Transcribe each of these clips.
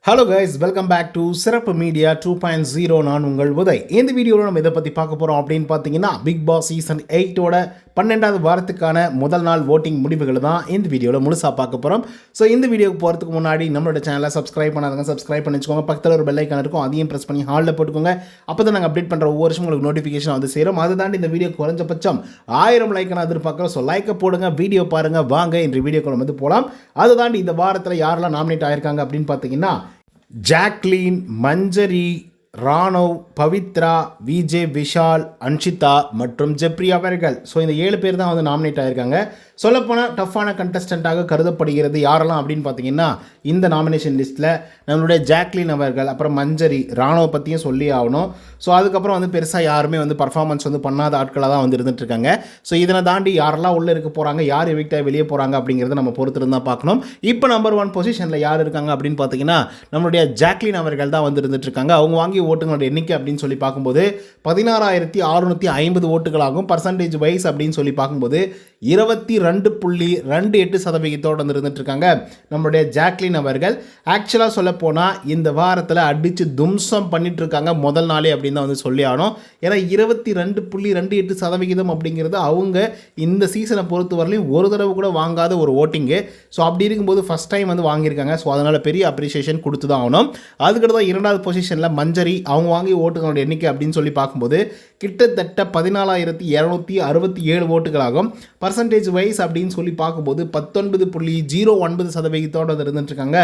Hello guys, welcome back to சிறப்பு media 2.0. நான் உங்கள் உதய். இந்த வீடியோவில் நம்ம இதை பற்றி பார்க்க போகிறோம் அப்படின்னு பார்த்தீங்கன்னா, பிக் பாஸ் சீசன் 8ஓட 12வது வாரத்துக்கான முதல் நாள் ஓட்டிங் முடிவுகள் தான் இந்த வீடியோவில் முழுசாக பார்க்க போகிறோம். ஸோ இந்த வீடியோக்கு போகிறதுக்கு முன்னாடி நம்மளோட சேனலை சப்ஸ்கிரைப் பண்ணாதவங்க சப்ஸ்கிரைப் பண்ணி வச்சுக்கோங்க. பக்கத்தில் ஒரு பெல் ஐக்கான் இருக்கும், அதையும் ப்ரெஸ் பண்ணி ஹாலில் போட்டுக்கோங்க. அப்போ தான் நாங்கள் அப்டேட் பண்ணுற ஒவ்வொரு வருஷம் உங்களுக்கு நோட்டிஃபிகேஷன் வந்து சேரும். அதை தாண்டி இந்த வீடியோ குறைஞ்சபட்சம் 1000 லைக்கான எதிர்பார்க்குறோம். ஸோ லைக்கை போடுங்க, வீடியோ பாருங்கள். வாங்க இன்று வீடியோக்குள்ள வந்து போகலாம். அதை தாண்டி இந்த வாரத்தில் யாரெல்லாம் நாமினேட் ஆயிருக்காங்க அப்படின்னு பார்த்தீங்கன்னா, ஜாக்லின், மஞ்சரி, ராணவ், பவித்ரா, விஜே, விஷால், அன்ஷிதா மற்றும் ஜெப்ரி அவர்கள். ஸோ இந்த 7 பேர் தான் வந்து நாமினேட் ஆகியிருக்காங்க. சொல்லப்போனால் டஃப்பான கண்டஸ்டண்ட்டாக கருதப்படுகிறது யாரெல்லாம் அப்படின்னு பார்த்தீங்கன்னா, இந்த நாமினேஷன் லிஸ்ட்டில் நம்மளுடைய ஜாக்லின் அவர்கள், அப்புறம் மஞ்சரி, ராணுவ பற்றியும் சொல்லி ஆகணும். ஸோ அதுக்கப்புறம் வந்து பெருசாக யாருமே வந்து பர்ஃபார்மன்ஸ் வந்து பண்ணாத ஆட்களாக தான் வந்து இருந்துகிட்ருக்காங்க. ஸோ இதனை தாண்டி யாரெல்லாம் உள்ளே இருக்க போகிறாங்க, யார் எவிக்டாக வெளியே போகிறாங்க அப்படிங்கிறத நம்ம பொறுத்து தான் பார்க்கணும். இப்போ நம்பர் 1 பொசிஷனில் யார் இருக்காங்க அப்படின்னு பார்த்தீங்கன்னா, நம்மளுடைய ஜாக்லின் அவர்கள் தான் வந்து இருந்துகிட்ருக்காங்க. அவங்க வாங்கிய ஓட்டுகளோட எண்ணிக்கை அப்படின்னு சொல்லி பார்க்கும்போது 16,650 ஓட்டுகளாகும். பர்சன்டேஜ் வைஸ் அப்படின்னு சொல்லி பார்க்கும்போது 22.28% வந்து இருந்துகிட்ருக்காங்க நம்மளுடைய ஜாக்லின் அவர்கள். ஆக்சுவலாக சொல்ல போனால் இந்த வாரத்தில் அடித்து தும்சம் பண்ணிட்டு இருக்காங்க முதல் நாளே அப்படின்னு தான் வந்து சொல்லி ஆனோம். ஏன்னா 22.28% அப்படிங்கிறது அவங்க இந்த சீசனை பொறுத்த வரலையும் ஒரு தடவை கூட வாங்காத ஒரு ஓட்டிங்கு. ஸோ அப்படி இருக்கும்போது ஃபஸ்ட் டைம் வந்து வாங்கியிருக்காங்க. ஸோ அதனால் பெரிய அப்ரிசியேஷன் கொடுத்து தான் ஆகணும். அதுக்கடுத்து தான் 2வது பொசிஷனில் மஞ்சரி, அவங்க வாங்கிய ஓட்டுகளோட எண்ணிக்கை அப்படின்னு சொல்லி பார்க்கும்போது கிட்டத்தட்ட 14,267 ஓட்டுகளாகும். பர்சன்டேஜ் வைஸ் அப்படின்னு சொல்லி பார்க்கும்போது 19.09% இருந்துட்டுருக்காங்க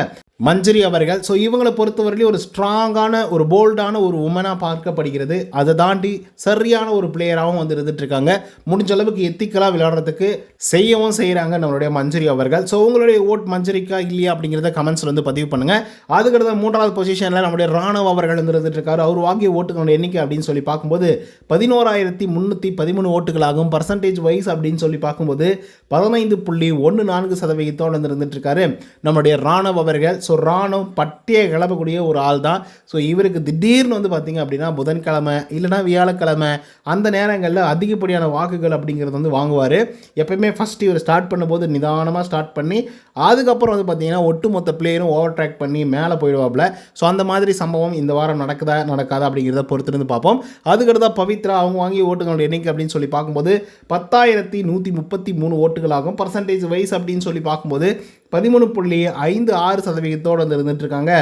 மஞ்சரி அவர்கள். ஸோ இவங்களை பொறுத்தவரையிலும் ஒரு ஸ்ட்ராங்கான, ஒரு போல்டான ஒரு உமனாக பார்க்கப்படுகிறது. அதை தாண்டி சரியான ஒரு பிளேயராகவும் வந்து இருந்துகிட்ருக்காங்க. முடிஞ்ச அளவுக்கு எத்திக்கலாக விளையாடுறதுக்கு செய்யவும் செய்கிறாங்க நம்மளுடைய மஞ்சரி அவர்கள். ஸோ உங்களுடைய ஓட் மஞ்சரிக்கா இல்லையா அப்படிங்கிறத கமெண்ட்ஸில் வந்து பதிவு பண்ணுங்கள். அதுக்கடுத்த 3வது பொசிஷனில் நம்முடைய ராணுவ அவர்கள் வந்து இருந்துகிட்ருக்காரு. அவர் வாங்கிய ஓட்டுகளோட எண்ணிக்கை அப்படின்னு சொல்லி பார்க்கும்போது 11,313 ஓட்டுகளாகும். பர்சன்டேஜ் வைஸ் அப்படின்னு சொல்லி பார்க்கும்போது 15.14% இருந்துகிட்ருக்காரு நம்முடைய ராணுவ அவர்கள். ஸோ ராணுவ பட்டியை கிளப்பக்கூடிய ஒரு ஆள் தான். ஸோ இவருக்கு திடீர்னு வந்து பார்த்திங்க அப்படின்னா புதன்கிழமை இல்லைனா வியாழக்கிழமை அந்த நேரங்களில் அதிகப்படியான வாக்குகள் அப்படிங்கிறது வந்து வாங்குவார். எப்பயுமே ஃபஸ்ட் இவர் ஸ்டார்ட் பண்ணும்போது நிதானமாக ஸ்டார்ட் பண்ணி அதுக்கப்புறம் வந்து பார்த்திங்கன்னா ஒட்டுமொத்த பிளேயரும் ஓவர் ட்ராக் பண்ணி மேலே போயிடுவாப்பில். ஸோ அந்த மாதிரி சம்பவம் இந்த வாரம் நடக்குதா நடக்காதா அப்படிங்கிறத பொறுத்திருந்து பார்ப்போம். அதுக்கடுத்தா பவித்ரா, அவங்க வாங்கிய ஓட்டுகளோட எண்ணிக்கை அப்படின்னு சொல்லி பார்க்கும்போது 10,133 ஓட்டுகளாகும். பர்சன்டேஜ் வைஸ் அப்படின்னு சொல்லி பார்க்கும்போது 13.56% வந்து இருந்துகிட்ருக்காங்க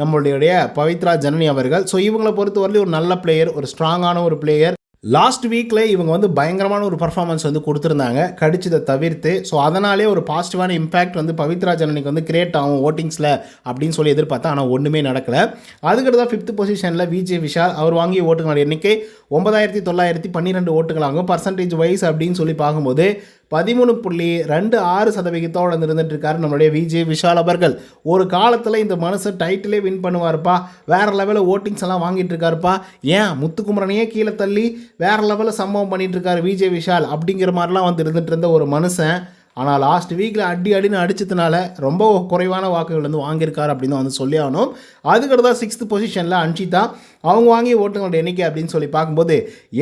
நம்மளுடைய பவித்ரா ஜனனி அவர்கள். ஸோ இவங்களை பொறுத்தவரையிலும் ஒரு நல்ல பிளேயர், ஒரு ஸ்ட்ராங்கான ஒரு பிளேயர். லாஸ்ட் வீக்கில் இவங்க வந்து பயங்கரமான ஒரு பர்ஃபார்மன்ஸ் வந்து கொடுத்துருந்தாங்க கடிச்சதை தவிர்த்து. ஸோ அதனாலே ஒரு பாசிட்டிவான இம்பேக்ட் வந்து பவித்ரா ஜனனிக்கு வந்து கிரியேட் ஆகும் ஓட்டிங்ஸில் அப்படின்னு சொல்லி எதிர்பார்த்தா. ஆனால் ஒன்றுமே நடக்கலை. அதுக்கடுத்து 5th பொசிஷனில் விஜே, விஷால், அவர் வாங்கிய ஓட்டுகளோட எண்ணிக்கை 9,912 ஓட்டுகளாகும். பர்சன்டேஜ் வைஸ் அப்படின்னு சொல்லி பார்க்கும்போது 13.26% இருந்துட்டு இருக்காரு நம்மளுடைய விஜே, விஷால் அவர்கள். ஒரு காலத்தில் இந்த மனுஷன் டைட்டிலே வின் பண்ணுவார்ப்பா, வேறு லெவலில் ஓட்டிங்ஸ் எல்லாம் வாங்கிட்டு இருக்காருப்பா, ஏன் முத்துக்குமரனையே கீழே தள்ளி வேறு லெவலில் சம்பவம் பண்ணிட்டு இருக்காரு விஜே, விஷால் அப்படிங்கிற மாதிரிலாம் வந்து இருந்துட்டு இருந்த ஒரு மனுஷன். ஆனால் லாஸ்ட் வீக்கில் அடின்னு அடித்ததுனால ரொம்ப குறைவான வாக்குகள் வந்து வாங்கியிருக்காரு அப்படின்னு வந்து சொல்லி ஆகணும். அதுக்கடுத்தா 6th பொசிஷனில் அன்ஷிதா, அவங்க வாங்கிய ஓட்டுகளோட எண்ணிக்கை அப்படின்னு சொல்லி பார்க்கும்போது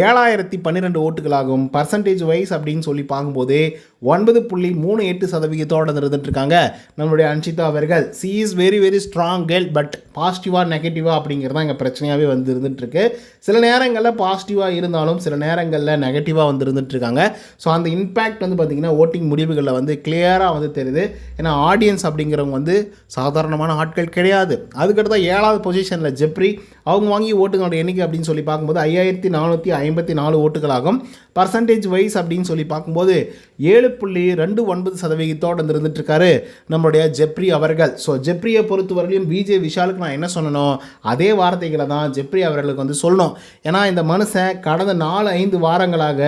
7,012 ஓட்டுகளாகும். பர்சன்டேஜ் வைஸ் அப்படின்னு சொல்லி பார்க்கும்போது 9.38% இருந்துட்டுருக்காங்க நம்மளுடைய அன்ஷிதா அவர்கள். C is very very strong girl. But பாசிட்டிவாக நெகட்டிவாக அப்படிங்கிறது தான் இங்கே பிரச்சனையாகவே வந்து இருந்துகிட்ருக்கு. சில நேரங்களில் பாசிட்டிவாக இருந்தாலும் சில நேரங்களில் நெகட்டிவாக வந்து இருந்துகிட்ருக்காங்க. ஸோ அந்த இம்பேக்ட் வந்து பார்த்திங்கன்னா ஓட்டிங் முடிவுகளில் வந்து கிளியராக வந்து தெரியுது. ஏன்னா ஆடியன்ஸ் அப்படிங்கிறவங்க வந்து சாதாரணமான ஆட்கள் கிடையாது. அதுக்கடுத்து 7வது பொசிஷனில் ஜெப்ரி, அவங்க வாங்கி ஓட்டுகளோட எண்ணிக்கை அப்படின்னு சொல்லி பார்க்கும்போது 5,454 ஓட்டுகளாகும். பர்சன்டேஜ் வைஸ் அப்படின்னு சொல்லி பார்க்கும்போது 7.29% இருந்துட்டுருக்காரு நம்மளுடைய ஜெப்ரி அவர்கள். ஸோ ஜெப்ரியை பொறுத்தவரையிலும் விஜே, விஷாலுக்கு நான் என்ன சொல்லணும், அதே வார்த்தைகளை தான் ஜெப்ரி அவர்களுக்கு வந்து சொல்லணும். ஏன்னா இந்த மனுஷன் கடந்த 4-5 வாரங்களாக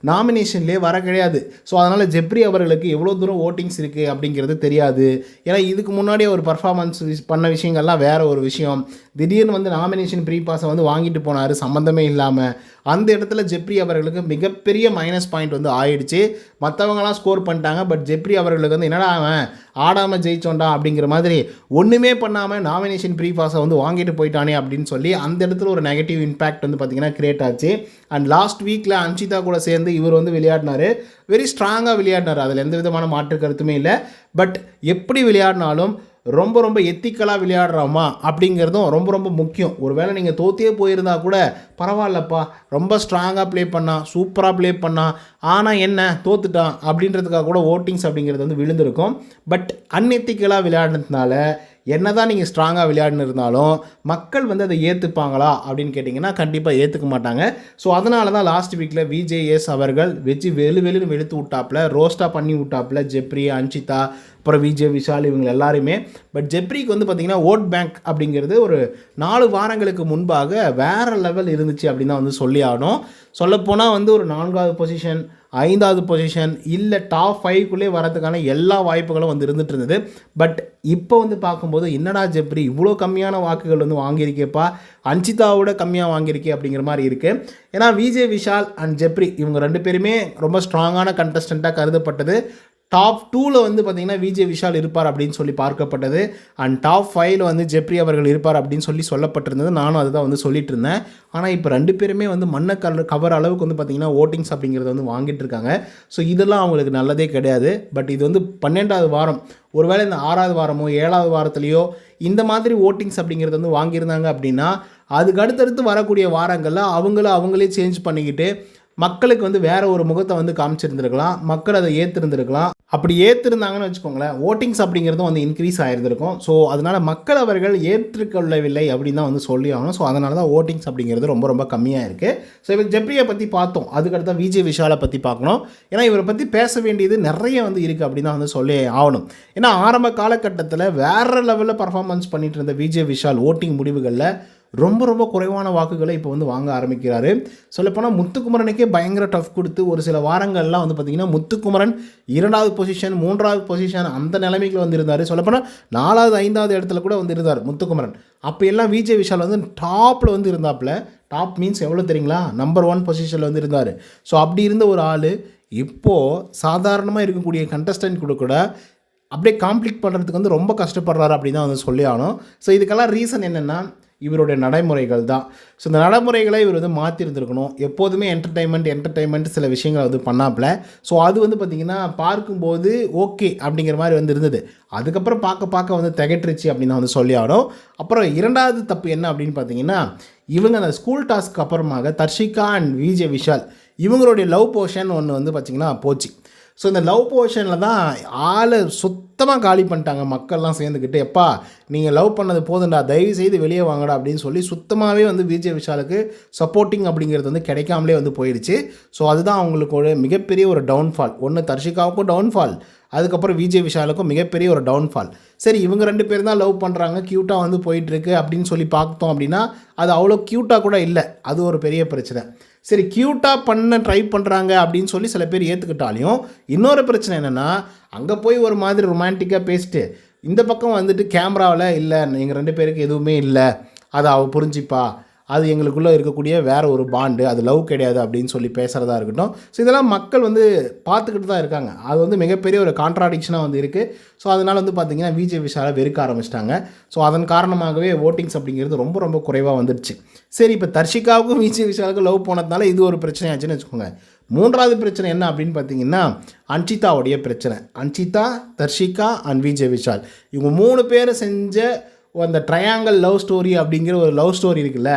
நாமினேஷன்லேயே வர கிடையாது. ஸோ அதனால் ஜெப்ரி அவர்களுக்கு எவ்வளோ தூரம் ஓட்டிங்ஸ் இருக்குது அப்படிங்கிறது தெரியாது. ஏன்னா இதுக்கு முன்னாடி ஒரு பர்ஃபார்மன்ஸ் பண்ண விஷயங்கள்லாம் வேறு ஒரு விஷயம். திடீர்னு வந்து நாமினேஷன் ப்ரீ பாஸை வந்து வாங்கிட்டு போனார் சம்மந்தமே இல்லாமல். அந்த இடத்துல ஜெப்ரி அவர்களுக்கு மிகப்பெரிய மைனஸ் பாயிண்ட் வந்து ஆயிடுச்சு. மற்றவங்களாம் ஸ்கோர் பண்ணிட்டாங்க. பட் ஜெப்ரி அவர்களுக்கு வந்து என்னடா அவன் ஆடாமல் ஜெயிச்சோண்டா அப்படிங்கிற மாதிரி ஒன்றுமே பண்ணாமல் நாமினேஷன் ப்ரீ பாஸை வந்து வாங்கிட்டு போயிட்டானே அப்படின்னு சொல்லி அந்த இடத்துல ஒரு நெகட்டிவ் இம்பேக்ட் வந்து பார்த்திங்கன்னா கிரியேட் ஆச்சு. அண்ட் லாஸ்ட் வீக்கில் அன்ஷிதா கூட சேர்ந்து இவர் வந்து விளையாடினார். வெரி ஸ்ட்ராங்காக விளையாடினார். அதில் எந்த விதமான மாற்று கருத்துமே இல்லை. பட் எப்படி விளையாடினாலும் ரொம்ப ரொம்ப எத்திக்கலாக விளையாடுறோமா அப்படிங்கிறதும் ரொம்ப ரொம்ப முக்கியம். ஒருவேளை நீங்கள் தோற்றே போயிருந்தா கூட பரவாயில்லப்பா, ரொம்ப ஸ்ட்ராங்காக ப்ளே பண்ணான், சூப்பராக ப்ளே பண்ணான், ஆனால் என்ன தோத்துட்டான் அப்படின்றதுக்காக கூட ஓட்டிங்ஸ் அப்படிங்கிறது வந்து விழுந்திருக்கும். பட் அன்எத்திக்கலாக விளையாடுறதுனால என்னதான் நீங்கள் ஸ்ட்ராங்காக விளையாடுன்னு இருந்தாலும் மக்கள் வந்து அதை ஏற்றுப்பாங்களா அப்படின்னு கேட்டிங்கன்னா கண்டிப்பாக ஏற்றுக்க மாட்டாங்க. ஸோ அதனால தான் லாஸ்ட் வீக்கில் விஜேஎஸ் அவர்கள் வெளுன்னு வெளுத்து விட்டாப்புல, ரோஸ்ட்டாக பண்ணி விட்டாப்புல ஜெப்ரி, அன்ஷிதா, அப்புறம் விஜய் விஷால் இவங்க எல்லாருமே. பட் ஜெப்ரிக்கு வந்து பார்த்திங்கன்னா ஓட் பேங்க் அப்படிங்கிறது ஒரு 4 வாரங்களுக்கு முன்பாக வேறு லெவல் இருந்துச்சு அப்படின்னு தான் வந்து சொல்லி ஆகணும். சொல்லப்போனால் வந்து ஒரு 4வது பொசிஷன், 5வது பொசிஷன் இல்லை டாப் 5க்குள்ளே வரதுக்கான எல்லா வாய்ப்புகளும் வந்து இருந்துகிட்டு இருந்தது. பட் இப்போ வந்து பார்க்கும்போது என்னடா ஜெப்ரி இவ்வளோ கம்மியான வாக்குகள் வந்து வாங்கியிருக்கேப்பா, அன்ஷிதாவோட கம்மியாக வாங்கியிருக்கே அப்படிங்கிற மாதிரி இருக்குது. ஏன்னா விஜய் விஷால் அண்ட் ஜெப்ரி இவங்க 2 பேருமே ரொம்ப ஸ்ட்ராங்கான கண்டஸ்டண்ட்டாக கருதப்பட்டது. டாப் 2ல் வந்து பார்த்திங்கன்னா விஜய் விஷால் இருப்பார் அப்படின்னு சொல்லி பார்க்கப்பட்டது. அண்ட் டாப் 5ல் வந்து ஜெப்ரி அவர்கள் இருப்பார் அப்படின்னு சொல்லி சொல்லப்பட்டிருந்தது. நானும் அதுதான் வந்து சொல்லிட்டு இருந்தேன். ஆனால் இப்போ 2 பேருமே வந்து மண்ணை கவர் அளவுக்கு வந்து பார்த்திங்கன்னா ஓட்டிங்ஸ் அப்படிங்கிறத வந்து வாங்கிட்டு இருக்காங்க. ஸோ இதெல்லாம் அவங்களுக்கு நல்லதே கிடையாது. பட் இது வந்து 12வது வாரம், ஒருவேளை இந்த 6வது வாரமோ 7வது வாரத்துலேயோ இந்த மாதிரி ஓட்டிங்ஸ் அப்படிங்கிறது வந்து வாங்கியிருந்தாங்க அப்படின்னா அதுக்கு அடுத்தடுத்து வரக்கூடிய வாரங்களில் அவங்களே சேஞ்ச் பண்ணிக்கிட்டு மக்களுக்கு வந்து வேறு ஒரு முகத்தை வந்து காமிச்சிருந்துருக்கலாம், மக்கள் அதை ஏற்றிருந்துருக்கலாம். அப்படி ஏற்றிருந்தாங்கன்னு வச்சுக்கோங்களேன், ஓட்டிங்ஸ் அப்படிங்கிறதும் வந்து இன்க்ரீஸ் ஆகிருந்திருக்கும். ஸோ அதனால் மக்கள் அவர்கள் ஏற்றுக்கொள்ளவில்லை அப்படின்னு தான் வந்து சொல்லி ஆகணும். ஸோ அதனால தான் ஓட்டிங்ஸ் அப்படிங்கிறது ரொம்ப ரொம்ப கம்மியாக இருக்குது. ஸோ இப்போ ஜெப்ரியை பற்றி பார்த்தோம், அதுக்கடுத்த விஜய் விஷாலை பற்றி பார்க்கணும். ஏன்னா இவரை பற்றி பேச வேண்டியது நிறைய வந்து இருக்குது அப்படின்னு தான் வந்து சொல்லி ஆகணும். ஏன்னா ஆரம்ப காலகட்டத்தில் வேறு லெவலில் பர்ஃபார்மன்ஸ் பண்ணிட்டு இருந்த விஜய் விஷால் ஓட்டிங் முடிவுகளில் ரொம்ப ரொம்ப குறைவான வாக்குகளை இப்போ வந்து வாங்க ஆரம்பிக்கிறாரு. சொல்லப்போனால் முத்துக்குமரனுக்கே பயங்கர டஃப் கொடுத்து ஒரு சில வாரங்கள்லாம் வந்து பார்த்திங்கன்னா முத்துக்குமரன் 2வது பொசிஷன், 3வது பொசிஷன் அந்த நிலைமைக்கு வந்து இருந்தார். சொல்லப்போனால் 4வது 5வது இடத்துல கூட வந்து இருந்தார் முத்துக்குமரன். அப்போ எல்லாம் விஜய் விஷால் வந்து டாப்பில் வந்து இருந்தாப்புல. டாப் மீன்ஸ் எவ்வளோ தெரியுங்களா, நம்பர் 1 பொசிஷனில் வந்து இருந்தார். ஸோ அப்படி இருந்த ஒரு ஆள் இப்போது சாதாரணமாக இருக்கக்கூடிய கண்டஸ்டன்ட் கூட அப்படியே காம்ப்ளீட் பண்ணுறதுக்கு வந்து ரொம்ப கஷ்டப்படுறாரு அப்படின்னு தான் வந்து சொல்லி ஆகணும். ஸோ இதுக்கெல்லாம் ரீசன் என்னென்னா இவருடைய நடைமுறைகள் தான். ஸோ இந்த நடைமுறைகளை இவர் வந்து மாற்றிருந்துருக்கணும். எப்போதுமே என்டர்டைன்மெண்ட் சில விஷயங்களை வந்து பண்ணாப்புல. ஸோ அது வந்து பார்த்திங்கன்னா பார்க்கும்போது ஓகே அப்படிங்கிற மாதிரி வந்து இருந்தது. அதுக்கப்புறம் பார்க்க வந்து திகட்டுருச்சு அப்படின்னு வந்து சொல்லி ஆகணும். அப்புறம் 2வது தப்பு என்ன அப்படின்னு பார்த்தீங்கன்னா, இவங்க அந்த ஸ்கூல் டாஸ்க்கு அப்புறமாக தர்ஷிகா அண்ட் விஜய் விஷால் இவங்களுடைய லவ் போர்ஷன் ஒன்று வந்து பார்த்திங்கன்னா போச்சு. ஸோ இந்த லவ் போர்ஷனில் தான் ஆளை சுத்தமாக காலி பண்ணிட்டாங்க மக்கள்லாம் சேர்ந்துக்கிட்டு. எப்பா நீங்கள் லவ் பண்ணது போதுண்டா, தயவு செய்து வெளியே வாங்கடா அப்படின்னு சொல்லி சுத்தமாகவே வந்து விஜய் விஷாலுக்கு சப்போர்ட்டிங் அப்படிங்கிறது வந்து கிடைக்காமலே வந்து போயிடுச்சு. ஸோ அதுதான் அவங்களுக்கு ஒரு மிகப்பெரிய ஒரு டவுன்ஃபால். ஒன்று தர்ஷிகாவுக்கும் டவுன்ஃபால், அதுக்கப்புறம் விஜய் விஷாலுக்கும் மிகப்பெரிய ஒரு டவுன்ஃபால். சரி இவங்க 2 பேர் தான் லவ் பண்ணுறாங்க, க்யூட்டாக வந்து போயிட்டுருக்கு அப்படின்னு சொல்லி பார்த்தோம் அப்படின்னா அது அவ்வளோ க்யூட்டாக கூட இல்லை. அது ஒரு பெரிய பிரச்சனை. சரி க்யூட்டாக பண்ண ட்ரை பண்ணுறாங்க அப்படின்னு சொல்லி சில பேர் ஏற்றுக்கிட்டாலையும் இன்னொரு பிரச்சனை என்னென்னா, அங்கே போய் ஒரு மாதிரி ரொமான்டிக்காக பேசிட்டு இந்த பக்கம் வந்துட்டு கேமராவில் இல்லை எங்கள் 2 பேருக்கு எதுவுமே இல்லை, அதை அவள் புரிஞ்சிப்பா, அது எங்களுக்குள்ளே இருக்கக்கூடிய வேறு ஒரு பாண்டு, அது லவ் கிடையாது அப்படின்னு சொல்லி பேசுகிறதா இருக்கட்டும். ஸோ இதெல்லாம் மக்கள் வந்து பார்த்துக்கிட்டு தான் இருக்காங்க. அது வந்து மிகப்பெரிய ஒரு கான்ட்ராடிக்ஷனாக வந்து இருக்குது. ஸோ அதனால் வந்து பார்த்திங்கன்னா விஜய் விஷாலை வெறுக்க ஆரம்பிச்சிட்டாங்க. ஸோ அதன் காரணமாகவே ஓட்டிங்ஸ் அப்படிங்கிறது ரொம்ப ரொம்ப குறைவாக வந்துடுச்சு. சரி இப்போ தர்ஷிகாவுக்கும் விஜய் விஷாலுக்கும் லவ் போனதுனால இது ஒரு பிரச்சனையாச்சுன்னு வச்சுக்கோங்க. 3வது பிரச்சனை என்ன அப்படின்னு பார்த்தீங்கன்னா அன்ஷிதாவுடைய பிரச்சனை. அன்ஷிதா, தர்ஷிகா அண்ட் விஜய் விஷால் இவங்க 3 பேர் செஞ்ச அந்த ட்ரையாங்கிள் லவ் ஸ்டோரி அப்படிங்கிற ஒரு லவ் ஸ்டோரி இருக்குல்ல,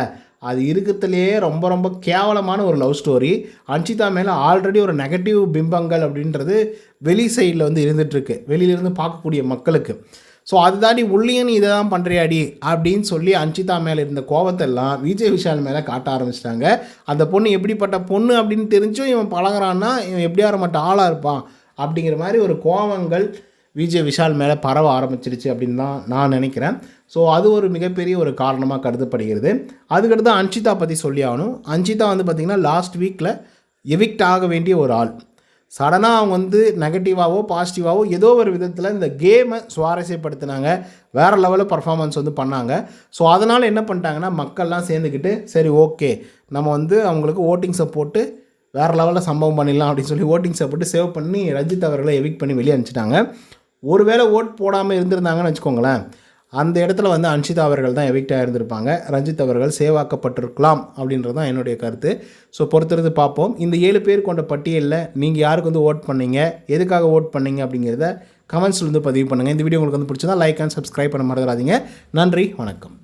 அது இருக்கிறதுலையே ரொம்ப ரொம்ப கேவலமான ஒரு லவ் ஸ்டோரி. அன்ஷிதா மேலே ஆல்ரெடி ஒரு நெகட்டிவ் பிம்பங்கள் அப்படின்றது வெளி சைடில் வந்து இருந்துகிட்ருக்கு, வெளியிலேருந்து பார்க்கக்கூடிய மக்களுக்கு. ஸோ அதுதாண்டி உள்ளேயும் நீ இதை தான் பண்ணுறியாடி அப்படின்னு சொல்லி அன்ஷிதா மேலே இருந்த கோவத்தெல்லாம் விஜய் விஷால் மேலே காட்ட ஆரம்பிச்சிட்டாங்க. அந்த பொண்ணு எப்படிப்பட்ட பொண்ணு அப்படின்னு தெரிஞ்சும் இவன் பழகிறான்னா இவன் எப்படியார மட்டும் ஆளாக இருப்பான் அப்படிங்கிற மாதிரி ஒரு கோவங்கள் விஜய் விஷால் மேலே பரவ ஆரம்பிச்சிருச்சு அப்படின்னு தான் நான் நினைக்கிறேன். ஸோ அது ஒரு மிகப்பெரிய ஒரு காரணமாக கருதப்படுகிறது. அதுக்கடுத்து அன்ஷிதா பற்றி சொல்லி ஆகணும். அன்ஷிதா வந்து பார்த்திங்கன்னா லாஸ்ட் வீக்கில் எவிக்ட் ஆக வேண்டிய ஒரு ஆள். சடனாக அவங்க வந்து நெகட்டிவாவோ பாசிட்டிவாவோ ஏதோ ஒரு விதத்தில் இந்த கேமை சுவாரஸ்யப்படுத்தினாங்க, வேறு லெவலில் பர்ஃபார்மன்ஸ் வந்து பண்ணாங்க. ஸோ அதனால் என்ன பண்ணிட்டாங்கன்னா மக்கள்லாம் சேர்ந்துக்கிட்டு சரி ஓகே நம்ம வந்து அவங்களுக்கு ஓட்டிங்ஸை போட்டு வேறு லெவலில் சம்பவம் பண்ணிடலாம் அப்படின்னு சொல்லி ஓட்டிங்ஸை போட்டு சேவ் பண்ணி ரஜித் அவர்களை எவிக்ட் பண்ணி வெளியே அனுப்பிச்சிட்டாங்க. ஒருவேளை ஓட் போடாமல் இருந்திருந்தாங்கன்னு வச்சுக்கோங்களேன், அந்த இடத்துல வந்து அன்ஷிதா அவர்கள் தான் எவிக்ட் ஆகியிருந்திருப்பாங்க. ரஞ்சித் அவர்கள் சேவாக்கப்பட்டிருக்கலாம் அப்படின்றது தான் என்னுடைய கருத்து. ஸோ பொறுத்திருந்து பார்ப்போம். இந்த 7 பேர் கொண்ட பட்டியலில் நீங்கள் யாருக்கு வந்து ஓட் பண்ணீங்க, எதுக்காக ஓட் பண்ணீங்க அப்படிங்கிறத கமெண்ட்ஸில் வந்து பதிவு பண்ணுங்கள். இந்த வீடியோ உங்களுக்கு வந்து பிடிச்சதா லைக் அண்ட் சப்ஸ்கிரைப் பண்ண மறந்துடாதீங்க. நன்றி, வணக்கம்.